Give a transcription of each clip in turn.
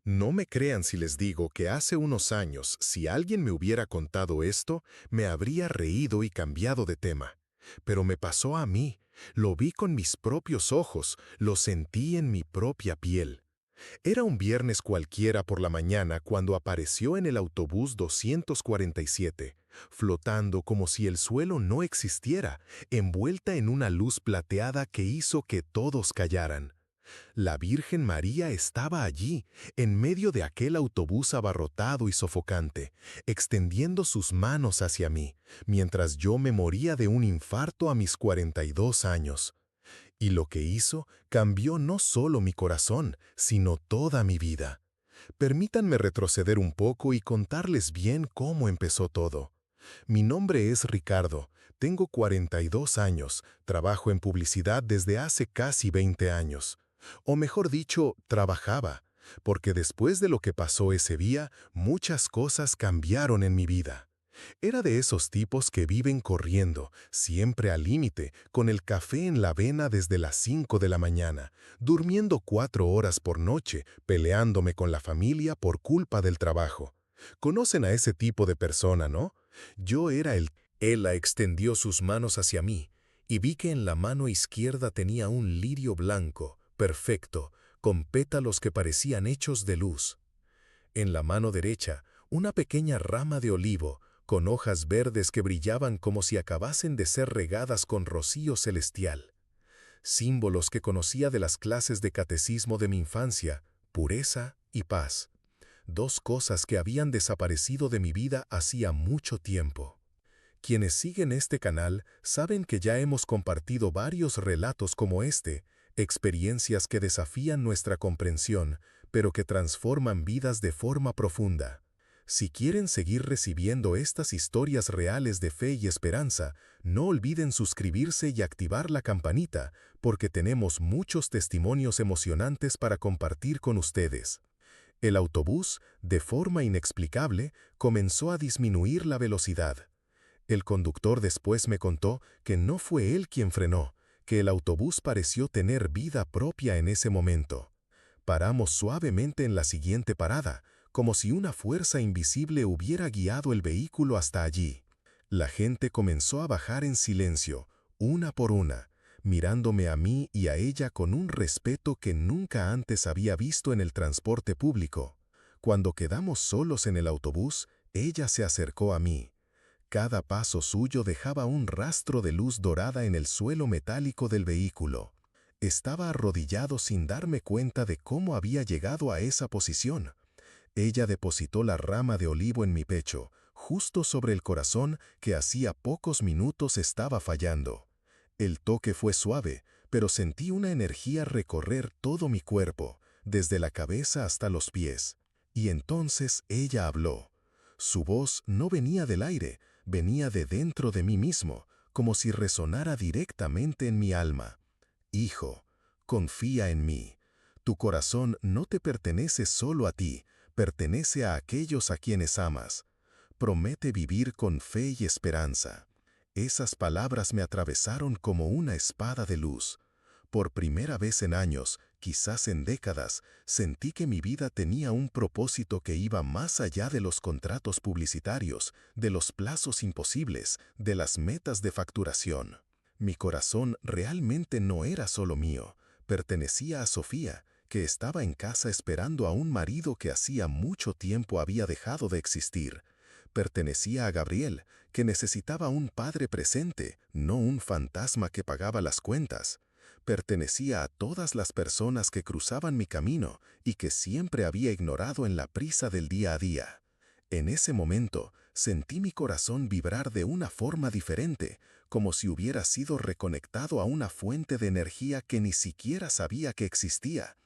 No me crean si les digo que hace unos años, si alguien me hubiera contado esto, me habría reído y cambiado de tema. Pero me pasó a mí, lo vi con mis propios ojos, lo sentí en mi propia piel. Era un viernes cualquiera por la mañana cuando apareció en el autobús 247, flotando como si el suelo no existiera, envuelta en una luz plateada que hizo que todos callaran. La Virgen María estaba allí, en medio de aquel autobús abarrotado y sofocante, extendiendo sus manos hacia mí, mientras yo me moría de un infarto a mis 42 años. Y lo que hizo cambió no solo mi corazón, sino toda mi vida. Permítanme retroceder un poco y contarles bien cómo empezó todo. Mi nombre es Ricardo, tengo 42 años, trabajo en publicidad desde hace casi 20 años. O mejor dicho, trabajaba, porque después de lo que pasó ese día, muchas cosas cambiaron en mi vida. Era de esos tipos que viven corriendo, siempre al límite, con el café en la vena desde las 5 de la mañana, durmiendo 4 horas por noche, peleándome con la familia por culpa del trabajo. Conocen a ese tipo de persona, ¿no? Yo era el... Ella extendió sus manos hacia mí y vi que en la mano izquierda tenía un lirio blanco, perfecto, con pétalos que parecían hechos de luz. En la mano derecha, una pequeña rama de olivo, con hojas verdes que brillaban como si acabasen de ser regadas con rocío celestial. Símbolos que conocía de las clases de catecismo de mi infancia, pureza y paz. Dos cosas que habían desaparecido de mi vida hacía mucho tiempo. Quienes siguen este canal saben que ya hemos compartido varios relatos como este, experiencias que desafían nuestra comprensión, pero que transforman vidas de forma profunda. Si quieren seguir recibiendo estas historias reales de fe y esperanza, no olviden suscribirse y activar la campanita, porque tenemos muchos testimonios emocionantes para compartir con ustedes. El autobús, de forma inexplicable, comenzó a disminuir la velocidad. El conductor después me contó que no fue él quien frenó, que el autobús pareció tener vida propia en ese momento. Paramos suavemente en la siguiente parada, como si una fuerza invisible hubiera guiado el vehículo hasta allí. La gente comenzó a bajar en silencio, una por una, mirándome a mí y a ella con un respeto que nunca antes había visto en el transporte público. Cuando quedamos solos en el autobús, ella se acercó a mí. Cada paso suyo dejaba un rastro de luz dorada en el suelo metálico del vehículo. Estaba arrodillado sin darme cuenta de cómo había llegado a esa posición. Ella depositó la rama de olivo en mi pecho, justo sobre el corazón que hacía pocos minutos estaba fallando. El toque fue suave, pero sentí una energía recorrer todo mi cuerpo, desde la cabeza hasta los pies. Y entonces ella habló. Su voz no venía del aire, venía de dentro de mí mismo, como si resonara directamente en mi alma. Hijo, confía en mí. Tu corazón no te pertenece solo a ti, pertenece a aquellos a quienes amas. Promete vivir con fe y esperanza. Esas palabras me atravesaron como una espada de luz. Por primera vez en años, quizás en décadas, sentí que mi vida tenía un propósito que iba más allá de los contratos publicitarios, de los plazos imposibles, de las metas de facturación. Mi corazón realmente no era solo mío, pertenecía a Sofía, que estaba en casa esperando a un marido que hacía mucho tiempo había dejado de existir. Pertenecía a Gabriel, que necesitaba un padre presente, no un fantasma que pagaba las cuentas. Pertenecía a todas las personas que cruzaban mi camino y que siempre había ignorado en la prisa del día a día. En ese momento, sentí mi corazón vibrar de una forma diferente, como si hubiera sido reconectado a una fuente de energía que ni siquiera sabía que existía.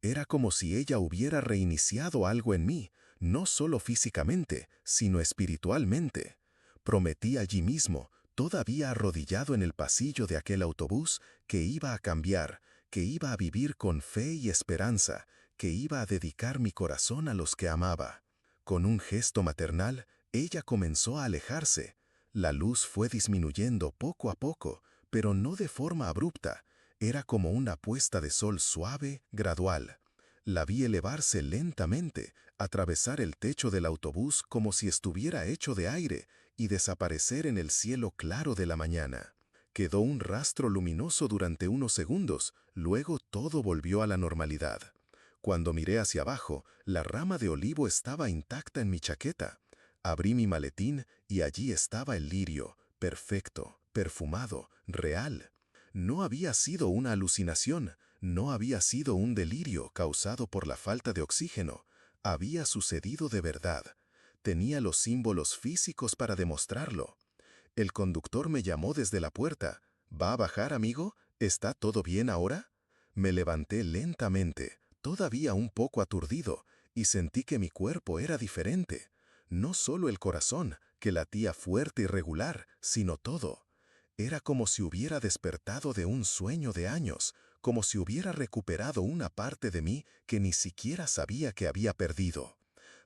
Era como si ella hubiera reiniciado algo en mí, no solo físicamente, sino espiritualmente. Prometí allí mismo, todavía arrodillado en el pasillo de aquel autobús, que iba a cambiar, que iba a vivir con fe y esperanza, que iba a dedicar mi corazón a los que amaba. Con un gesto maternal, ella comenzó a alejarse. La luz fue disminuyendo poco a poco, pero no de forma abrupta. Era como una puesta de sol suave, gradual. La vi elevarse lentamente, atravesar el techo del autobús como si estuviera hecho de aire y desaparecer en el cielo claro de la mañana. Quedó un rastro luminoso durante unos segundos, luego todo volvió a la normalidad. Cuando miré hacia abajo, la rama de olivo estaba intacta en mi chaqueta. Abrí mi maletín y allí estaba el lirio, perfecto, perfumado, real. No había sido una alucinación, no había sido un delirio causado por la falta de oxígeno. Había sucedido de verdad. Tenía los símbolos físicos para demostrarlo. El conductor me llamó desde la puerta. ¿Va a bajar, amigo? ¿Está todo bien ahora? Me levanté lentamente, todavía un poco aturdido, y sentí que mi cuerpo era diferente. No solo el corazón, que latía fuerte y regular, sino todo. Era como si hubiera despertado de un sueño de años, como si hubiera recuperado una parte de mí que ni siquiera sabía que había perdido.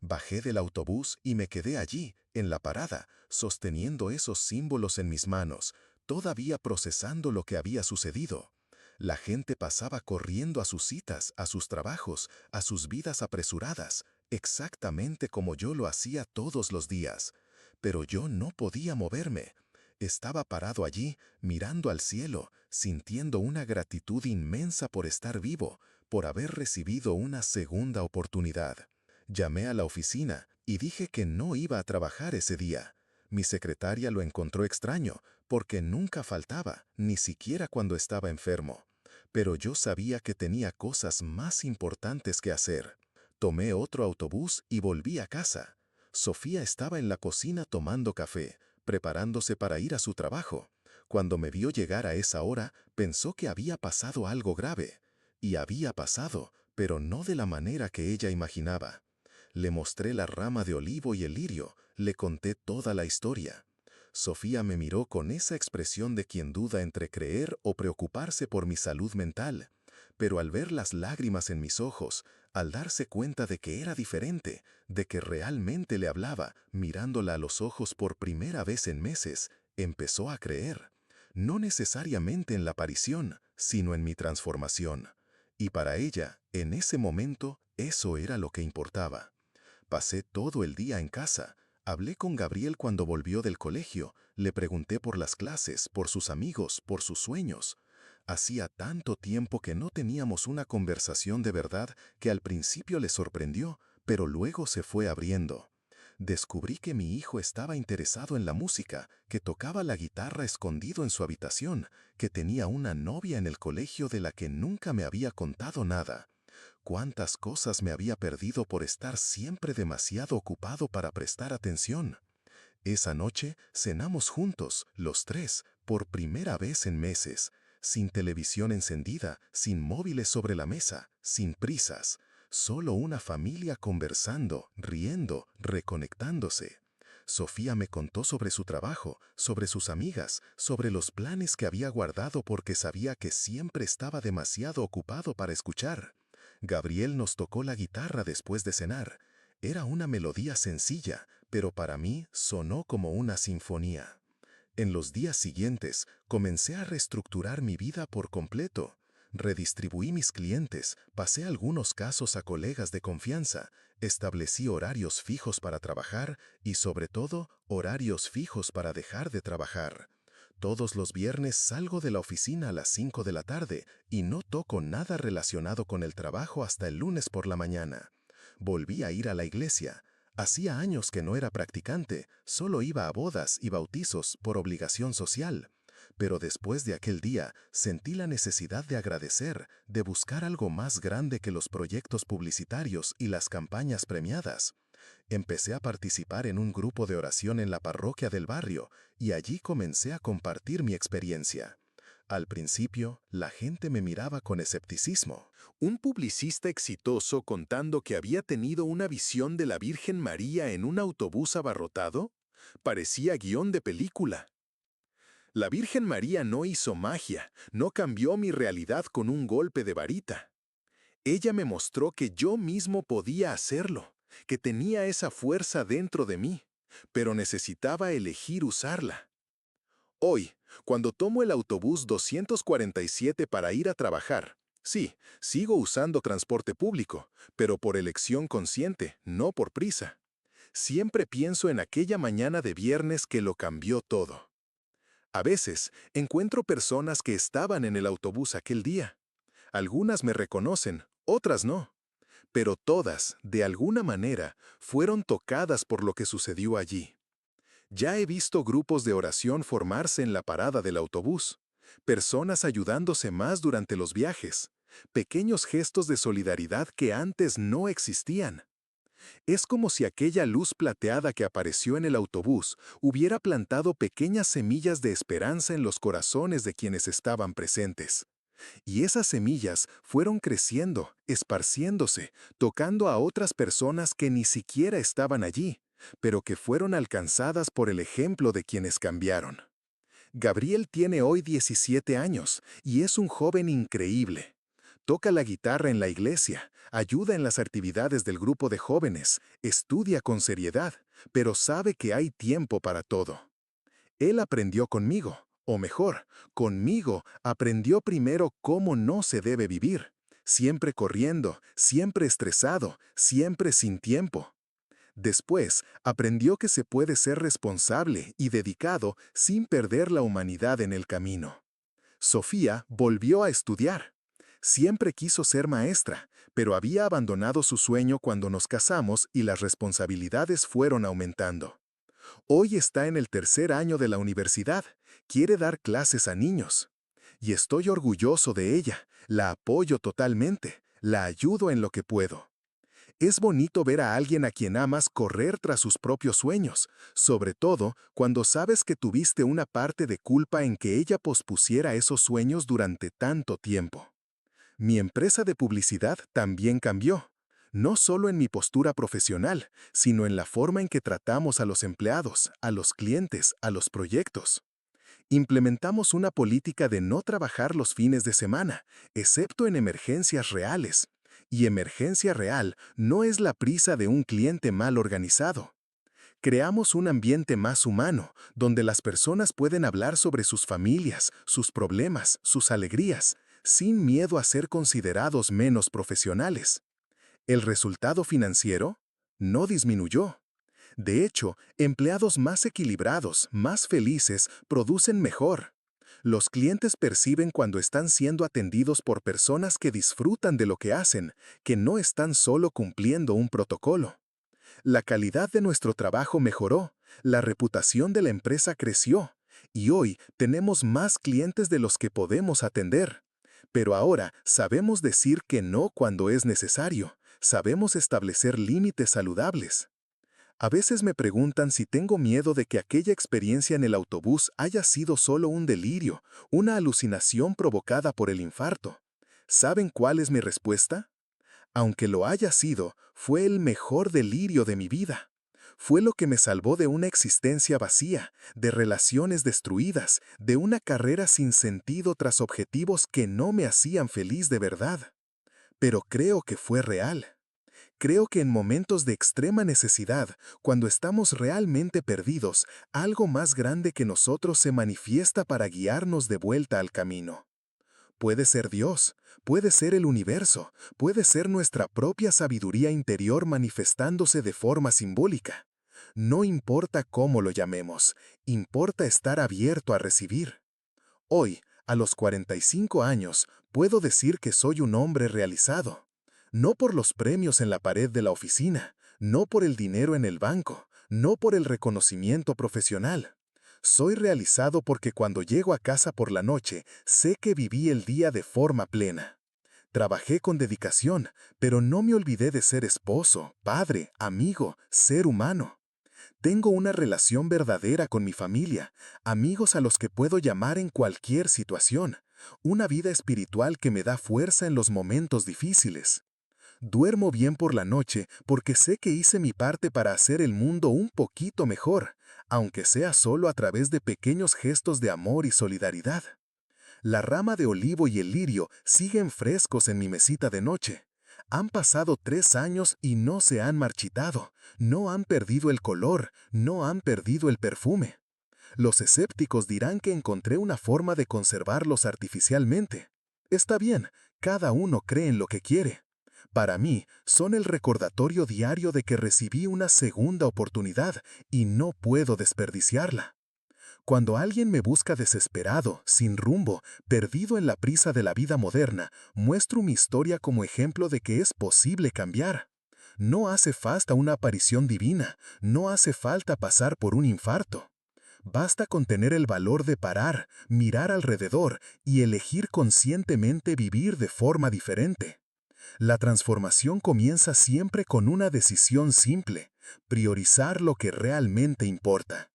Bajé del autobús y me quedé allí, en la parada, sosteniendo esos símbolos en mis manos, todavía procesando lo que había sucedido. La gente pasaba corriendo a sus citas, a sus trabajos, a sus vidas apresuradas, exactamente como yo lo hacía todos los días. Pero yo no podía moverme. Estaba parado allí, mirando al cielo, sintiendo una gratitud inmensa por estar vivo, por haber recibido una segunda oportunidad. Llamé a la oficina y dije que no iba a trabajar ese día. Mi secretaria lo encontró extraño, porque nunca faltaba, ni siquiera cuando estaba enfermo. Pero yo sabía que tenía cosas más importantes que hacer. Tomé otro autobús y volví a casa. Sofía estaba en la cocina tomando café, preparándose para ir a su trabajo. Cuando me vio llegar a esa hora, pensó que había pasado algo grave. Y había pasado, pero no de la manera que ella imaginaba. Le mostré la rama de olivo y el lirio, le conté toda la historia. Sofía me miró con esa expresión de quien duda entre creer o preocuparse por mi salud mental, pero al ver las lágrimas en mis ojos, al darse cuenta de que era diferente, de que realmente le hablaba, mirándola a los ojos por primera vez en meses, empezó a creer. No necesariamente en la aparición, sino en mi transformación. Y para ella, en ese momento, eso era lo que importaba. Pasé todo el día en casa. Hablé con Gabriel cuando volvió del colegio. Le pregunté por las clases, por sus amigos, por sus sueños. Hacía tanto tiempo que no teníamos una conversación de verdad que al principio le sorprendió, pero luego se fue abriendo. Descubrí que mi hijo estaba interesado en la música, que tocaba la guitarra escondido en su habitación, que tenía una novia en el colegio de la que nunca me había contado nada. Cuántas cosas me había perdido por estar siempre demasiado ocupado para prestar atención. Esa noche cenamos juntos, los tres, por primera vez en meses, sin televisión encendida, sin móviles sobre la mesa, sin prisas, solo una familia conversando, riendo, reconectándose. Sofía me contó sobre su trabajo, sobre sus amigas, sobre los planes que había guardado porque sabía que siempre estaba demasiado ocupado para escuchar. Gabriel nos tocó la guitarra después de cenar. Era una melodía sencilla, pero para mí sonó como una sinfonía. En los días siguientes, comencé a reestructurar mi vida por completo. Redistribuí mis clientes, pasé algunos casos a colegas de confianza, establecí horarios fijos para trabajar y, sobre todo, horarios fijos para dejar de trabajar. Todos los viernes salgo de la oficina a las 5 de la tarde y no toco nada relacionado con el trabajo hasta el lunes por la mañana. Volví a ir a la iglesia. Hacía años que no era practicante, solo iba a bodas y bautizos por obligación social. Pero después de aquel día, sentí la necesidad de agradecer, de buscar algo más grande que los proyectos publicitarios y las campañas premiadas. Empecé a participar en un grupo de oración en la parroquia del barrio y allí comencé a compartir mi experiencia. Al principio, la gente me miraba con escepticismo. ¿Un publicista exitoso contando que había tenido una visión de la Virgen María en un autobús abarrotado? Parecía guión de película. La Virgen María no hizo magia, no cambió mi realidad con un golpe de varita. Ella me mostró que yo mismo podía hacerlo, que tenía esa fuerza dentro de mí, pero necesitaba elegir usarla. Hoy, cuando tomo el autobús 247 para ir a trabajar, Sí, sigo usando transporte público, pero por elección consciente, no por prisa. Siempre pienso en aquella mañana de viernes que lo cambió todo. A veces, encuentro personas que estaban en el autobús aquel día. Algunas me reconocen, otras no. Pero todas, de alguna manera, fueron tocadas por lo que sucedió allí. Ya he visto grupos de oración formarse en la parada del autobús, personas ayudándose más durante los viajes, pequeños gestos de solidaridad que antes no existían. Es como si aquella luz plateada que apareció en el autobús hubiera plantado pequeñas semillas de esperanza en los corazones de quienes estaban presentes. Y esas semillas fueron creciendo, esparciéndose, tocando a otras personas que ni siquiera estaban allí, pero que fueron alcanzadas por el ejemplo de quienes cambiaron. Gabriel tiene hoy 17 años y es un joven increíble. Toca la guitarra en la iglesia, ayuda en las actividades del grupo de jóvenes, estudia con seriedad, pero sabe que hay tiempo para todo. Él aprendió conmigo, o mejor, conmigo aprendió primero cómo no se debe vivir. Siempre corriendo, siempre estresado, siempre sin tiempo. Después, aprendió que se puede ser responsable y dedicado sin perder la humanidad en el camino. Sofía volvió a estudiar. Siempre quiso ser maestra, pero había abandonado su sueño cuando nos casamos y las responsabilidades fueron aumentando. Hoy está en el tercer año de la universidad, quiere dar clases a niños. Y estoy orgulloso de ella, la apoyo totalmente, la ayudo en lo que puedo. Es bonito ver a alguien a quien amas correr tras sus propios sueños, sobre todo cuando sabes que tuviste una parte de culpa en que ella pospusiera esos sueños durante tanto tiempo. Mi empresa de publicidad también cambió, no solo en mi postura profesional, sino en la forma en que tratamos a los empleados, a los clientes, a los proyectos. Implementamos una política de no trabajar los fines de semana, excepto en emergencias reales. Y emergencia real no es la prisa de un cliente mal organizado. Creamos un ambiente más humano, donde las personas pueden hablar sobre sus familias, sus problemas, sus alegrías, sin miedo a ser considerados menos profesionales. ¿El resultado financiero? No disminuyó. De hecho, empleados más equilibrados, más felices, producen mejor. Los clientes perciben cuando están siendo atendidos por personas que disfrutan de lo que hacen, que no están solo cumpliendo un protocolo. La calidad de nuestro trabajo mejoró, la reputación de la empresa creció, y hoy tenemos más clientes de los que podemos atender. Pero ahora sabemos decir que no cuando es necesario, sabemos establecer límites saludables. A veces me preguntan si tengo miedo de que aquella experiencia en el autobús haya sido solo un delirio, una alucinación provocada por el infarto. ¿Saben cuál es mi respuesta? Aunque lo haya sido, fue el mejor delirio de mi vida. Fue lo que me salvó de una existencia vacía, de relaciones destruidas, de una carrera sin sentido tras objetivos que no me hacían feliz de verdad. Pero creo que fue real. Creo que en momentos de extrema necesidad, cuando estamos realmente perdidos, algo más grande que nosotros se manifiesta para guiarnos de vuelta al camino. Puede ser Dios, puede ser el universo, puede ser nuestra propia sabiduría interior manifestándose de forma simbólica. No importa cómo lo llamemos, importa estar abierto a recibir. Hoy, a los 45 años, puedo decir que soy un hombre realizado. No por los premios en la pared de la oficina, no por el dinero en el banco, no por el reconocimiento profesional. Soy realizado porque cuando llego a casa por la noche, sé que viví el día de forma plena. Trabajé con dedicación, pero no me olvidé de ser esposo, padre, amigo, ser humano. Tengo una relación verdadera con mi familia, amigos a los que puedo llamar en cualquier situación, una vida espiritual que me da fuerza en los momentos difíciles. Duermo bien por la noche porque sé que hice mi parte para hacer el mundo un poquito mejor, aunque sea solo a través de pequeños gestos de amor y solidaridad. La rama de olivo y el lirio siguen frescos en mi mesita de noche. Han pasado 3 años y no se han marchitado, no han perdido el color, no han perdido el perfume. Los escépticos dirán que encontré una forma de conservarlos artificialmente. Está bien, Cada uno cree en lo que quiere. Para mí, son el recordatorio diario de que recibí una segunda oportunidad y no puedo desperdiciarla. Cuando alguien me busca desesperado, sin rumbo, perdido en la prisa de la vida moderna, muestro mi historia como ejemplo de que es posible cambiar. No hace falta una aparición divina, no hace falta pasar por un infarto. Basta con tener el valor de parar, mirar alrededor y elegir conscientemente vivir de forma diferente. La transformación comienza siempre con una decisión simple: priorizar lo que realmente importa.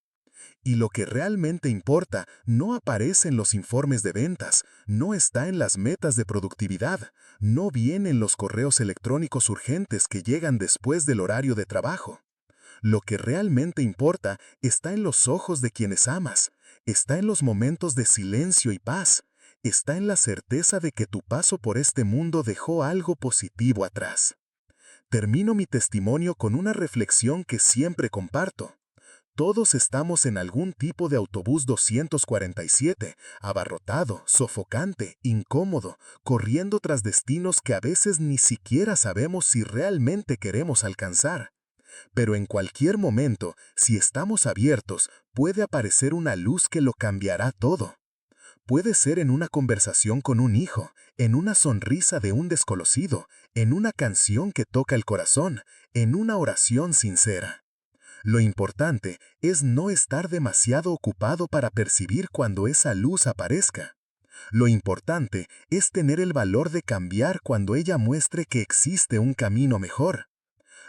Y lo que realmente importa no aparece en los informes de ventas, no está en las metas de productividad, no viene en los correos electrónicos urgentes que llegan después del horario de trabajo. Lo que realmente importa está en los ojos de quienes amas, está en los momentos de silencio y paz, está en la certeza de que tu paso por este mundo dejó algo positivo atrás. Termino mi testimonio con una reflexión que siempre comparto. Todos estamos en algún tipo de autobús 247, abarrotado, sofocante, incómodo, corriendo tras destinos que a veces ni siquiera sabemos si realmente queremos alcanzar. Pero en cualquier momento, si estamos abiertos, puede aparecer una luz que lo cambiará todo. Puede ser en una conversación con un hijo, en una sonrisa de un desconocido, en una canción que toca el corazón, en una oración sincera. Lo importante es no estar demasiado ocupado para percibir cuando esa luz aparezca. Lo importante es tener el valor de cambiar cuando ella muestre que existe un camino mejor.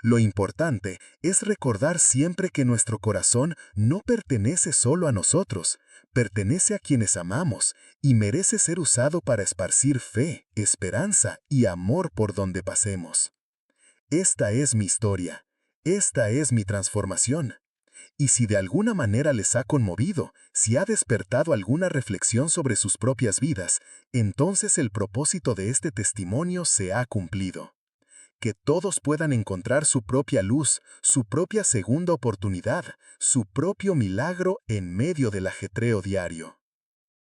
Lo importante es recordar siempre que nuestro corazón no pertenece solo a nosotros, pertenece a quienes amamos y merece ser usado para esparcir fe, esperanza y amor por donde pasemos. Esta es mi historia, esta es mi transformación. Y si de alguna manera les ha conmovido, si ha despertado alguna reflexión sobre sus propias vidas, entonces el propósito de este testimonio se ha cumplido. Que todos puedan encontrar su propia luz, su propia segunda oportunidad, su propio milagro en medio del ajetreo diario.